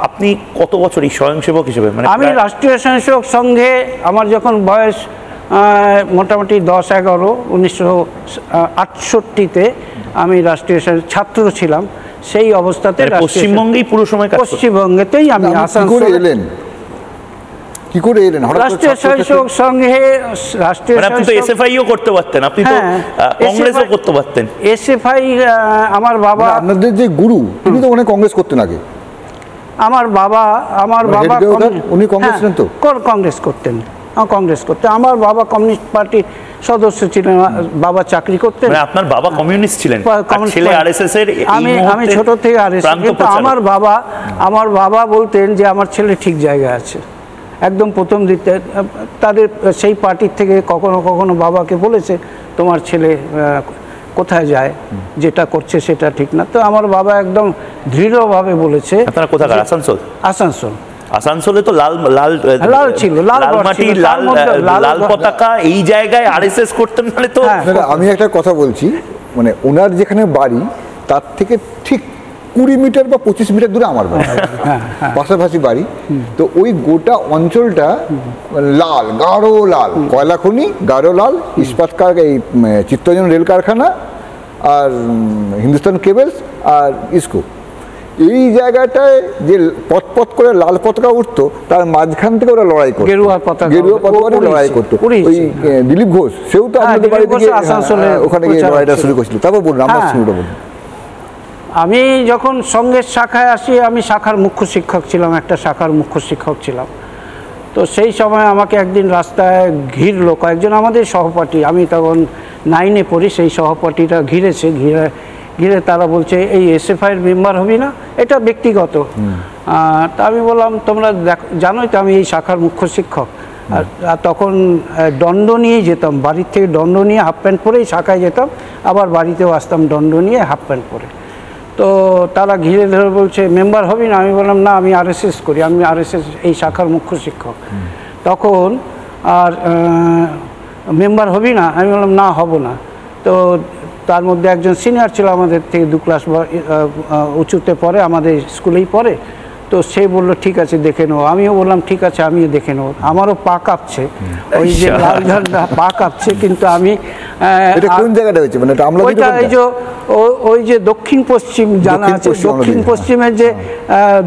আপনি কত বছর এই স্বয়ংসেবক হিসেবে? মানে আমি রাষ্ট্রীয় স্বয়ংসেবক সংঘে আমার যখন বয়স মোটামুটি 10-11, 1968-তে আমি রাষ্ট্রীয় ছাত্র ছিলাম। সেই অবস্থাতে পশ্চিমবঙ্গেই পুরো সময় পশ্চিমবঙ্গেতেই আমি আসানসোলে এলেন। কি করে এলেন রাষ্ট্রীয় স্বয়ংসেবক সংঘে? রাষ্ট্রীয় এসএফআইও করতে পারতেন, আপনি তো কংগ্রেসও করতে পারতেন। এসএফআই আমার বাবা, আপনাদের যে গুরু তিনি তো ওখানে কংগ্রেস করতেন আগে। আমার বাবা উনি কংগ্রেস ছিলেন তো? কংগ্রেস করতেন, কংগ্রেস করতেন। আমার বাবা কমিউনিস্ট পার্টির সদস্য ছিলেন, বাবা চাকরি করতেন। আপনার বাবা কমিউনিস্ট ছিলেন, ছেলে আরএসএস এর? আমি ছোট থেকে আরএসএস, কিন্তু আমার বাবা বলতেন যে আমার ছেলে ঠিক জায়গায় আছে। একদম প্রথম দিতে তাদের সেই পার্টির থেকে কখনো কখনো বাবাকে বলেছে তোমার ছেলে কোথায় যায়, যেটা করছে সেটা ঠিক না। তো আমার বাবা একদম দৃঢ়ভাবে বলেছে। আপনারা কোথাকার? আসানসোল? আসানসোল। আসানসোলে তো লাল ছিল, লাল মাটি, লাল পতাকা, এই জায়গায় আরএসএস করতেন বলে তো। আমি একটা কথা বলছি, মানে ওনার যেখানে বাড়ি তার থেকে ঠিক 20 মিটার বা 25 মিটার দূরে আমার বাড়ি, পাশাপাশি বাড়ি। তো ওই গোটা অঞ্চলটা লাল, গাঢ় লাল, কয়লা খনি, গাঢ় লাল, ইস্পাত এই চিত্তরঞ্জন রেল কারখানা, আর হিন্দুস্তান কেবলস, আর ইসকো। এই জায়গাটায় যে পথ করে লাল পতাকা উঠতো, তার মাঝখান থেকে ওরা লড়াই করতো, গেরুয়া পতাকা লড়াই করতো। ওই দিলীপ ঘোষ, সেও তো আপনাদের বাড়ি থেকে ওখানে গিয়ে লড়াইটা শুরু করছিল। তারপর বলুন, আমার শুরুটা বলুন। আমি যখন সঙ্গের শাখায় আসি, আমি শাখার মুখ্য শিক্ষক ছিলাম, একটা শাখার মুখ্য শিক্ষক ছিলাম। তো সেই সময় আমাকে একদিন রাস্তায় ঘিরলো কয়েকজন আমাদের সহপাঠী, আমি তখন 9-এ পড়ি। সেই সহপাঠীরা ঘিরে তারা বলছে এই এসএফআইয়ের মেম্বার হবি না? এটা ব্যক্তিগত। তা আমি বললাম তোমরা জানোই তো আমি এই শাখার মুখ্য শিক্ষক। আর তখন দণ্ড নিয়েই যেতাম, বাড়ির থেকে দণ্ড নিয়ে হাফ প্যান্ট পরেই শাখায় যেতাম, আবার বাড়িতেও আসতাম দণ্ড নিয়ে হাফ প্যান্ট পরে। তো তারা ঘিরে ধরে বলছে মেম্বার হবি না? আমি বললাম না, আমি আরএসএস করি, আমি আরএসএস এই শাখার মুখ্য শিক্ষক। তখন আর মেম্বার হবি না? আমি বললাম না, হব না। তো তার মধ্যে একজন সিনিয়র ছিল আমাদের থেকে 2 ক্লাস উঁচুতে পড়ে, আমাদের স্কুলেই পড়ে। তো সে বললো ঠিক আছে দেখে নেবো। আমিও বললাম ঠিক আছে, আমিও দেখে নেবো। আমারও পা কাঁপছে, ওই যে লাল ঝান্ডা পা কাঁপছে, কিন্তু আমি কোন জায়গাটা হয়েছে? মানে ওই যে দক্ষিণ পশ্চিম জানা আছে, দক্ষিণ পশ্চিমের যে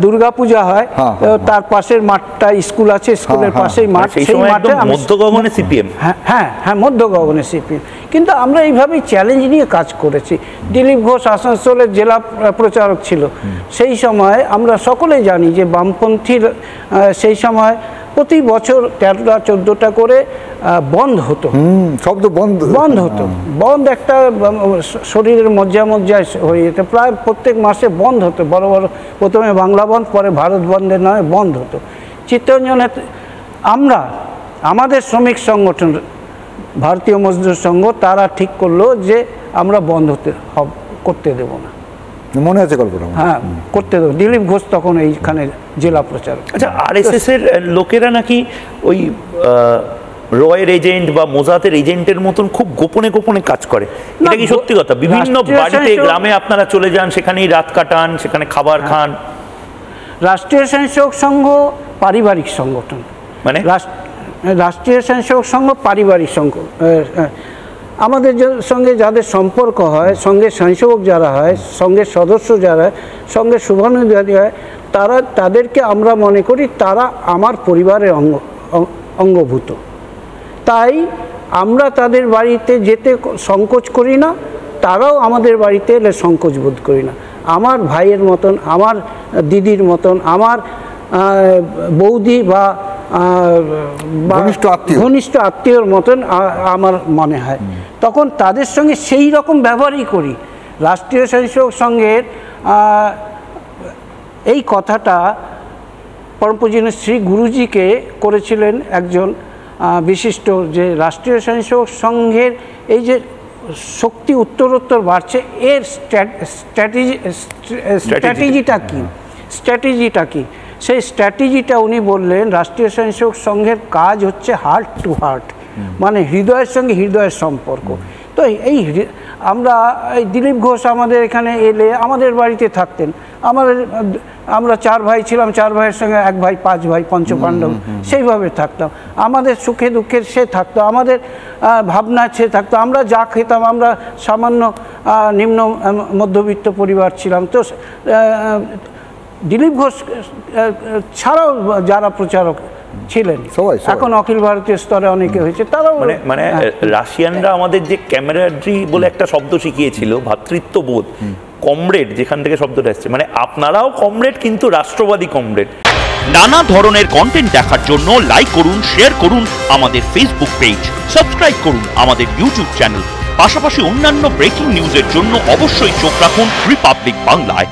দুর্গাপূজা হয়, তার পাশের মাঠটা স্কুল আছে, স্কুলের পাশেই মাঠ, সেই মাঠে মধ্য গগনে সিপিএম। হ্যাঁ, মধ্য গগনে সিপিএম। কিন্তু আমরা এইভাবেই চ্যালেঞ্জ নিয়ে কাজ করেছি। দিলীপ ঘোষ আসানসোলের জেলা প্রচারক ছিল সেই সময়। আমরা সকলেই জানি যে বামপন্থীর সেই সময় প্রতি বছর 13টা-14টা করে বন্ধ হতো, শব্দ বন্ধ হতো। বন্ধ একটা শরীরের মজ্জায় হয়ে যেত। প্রায় প্রত্যেক মাসে বন্ধ হতো, বড় বড়, প্রথমে বাংলা বন্ধ, পরে ভারত বন্ধের নামে বন্ধ হতো। চিত্তরঞ্জনে আমাদের শ্রমিক সংগঠন ভারতীয় মজদুর সংঘ, তারা ঠিক করলো যে আমরা বন্ধ করতে দেব না। মনে আছে গল্পটা? হ্যাঁ, করতে দেবো। দিলীপ ঘোষ তখন এইখানে জেলা প্রচারক। আচ্ছা, আরএসএস এর লোকেরা নাকি ওই রয়ের এজেন্ট বা মোজাতের এজেন্টের মতন খুব গোপনে গোপনে কাজ করে, এটা কি সত্যি কথা? বিভিন্ন বাড়িতে, গ্রামে আপনারা চলে যান, সেখানেই রাত কাটান, সেখানে খাবার খান। রাষ্ট্রীয় স্বয়ংসেবক সংঘ পারিবারিক সংগঠন, মানে রাষ্ট্রীয় স্বয়ংসেবক সংঘ পারিবারিক সংঘ। আমাদের সঙ্গে যাদের সম্পর্ক হয়, সঙ্গে স্বয়ংসেবক যারা হয়, সঙ্গের সদস্য যারা, সঙ্গে শুভানুধ্যায়ী হয়, তাদেরকে আমরা মনে করি তারা আমার পরিবারের অঙ্গভূত। তাই আমরা তাদের বাড়িতে যেতে সংকোচ করি না, তারাও আমাদের বাড়িতে এলে সংকোচ বোধ করি না। আমার ভাইয়ের মতন, আমার দিদির মতন, আমার বৌদি বা ঘনিষ্ঠ আত্মীয়র মতন আমার মনে হয়। তখন তাদের সঙ্গে সেই রকম ব্যবহারই করি। রাষ্ট্রীয় স্বয়ংসেবক সংঘের এই কথাটা পরম পূজনীয় শ্রী গুরুজিকে করেছিলেন একজন বিশিষ্ট, যে রাষ্ট্রীয় স্বয়ংসেবক সংঘের এই যে শক্তি উত্তরোত্তর বাড়ছে, এর স্ট্র্যাটেজিটা কি? সেই স্ট্র্যাটেজিটা উনি বললেন, রাষ্ট্রীয় স্বয়ংসেবক সংঘের কাজ হচ্ছে হার্ট টু হার্ট, মানে হৃদয়ের সঙ্গে হৃদয়ের সম্পর্ক। তো আমরা এই দিলীপ ঘোষ আমাদের এখানে এলে আমাদের বাড়িতে থাকতেন। আমরা 4 ভাই ছিলাম, 4 ভাইয়ের সঙ্গে 1 ভাই 5 ভাই পঞ্চপাণ্ডব, সেইভাবে থাকতাম। আমাদের সুখে দুঃখের সে থাকতো, আমাদের ভাবনা সে থাকতো। আমরা যা খেতাম, আমরা সামান্য নিম্ন মধ্যবিত্ত পরিবার ছিলাম। তো দিলীপ ঘোষ ছাড়াও যারা প্রচারক ছিলেন এখন অখিল ভারতীয় স্তরে অনেকে হয়েছে, তারাও মানে রাশিয়ানরা আমাদের যে ক্যামেরাড্রি বলে একটা শব্দ শিখিয়েছিল, ভ্রাতৃত্ববোধ, কমরেড, যেখান থেকে শব্দটা আসছে, মানে আপনারাও কমরেড কিন্তু রাষ্ট্রবাদী কমরেড। নানা ধরনের কন্টেন্ট দেখার জন্য লাইক করুন, শেয়ার করুন আমাদের ফেসবুক পেজ, সাবস্ক্রাইব করুন আমাদের ইউটিউব চ্যানেল। পাশাপাশি অন্যান্য ব্রেকিং নিউজের জন্য অবশ্যই চোখ রাখুন রিপাবলিক বাংলায়।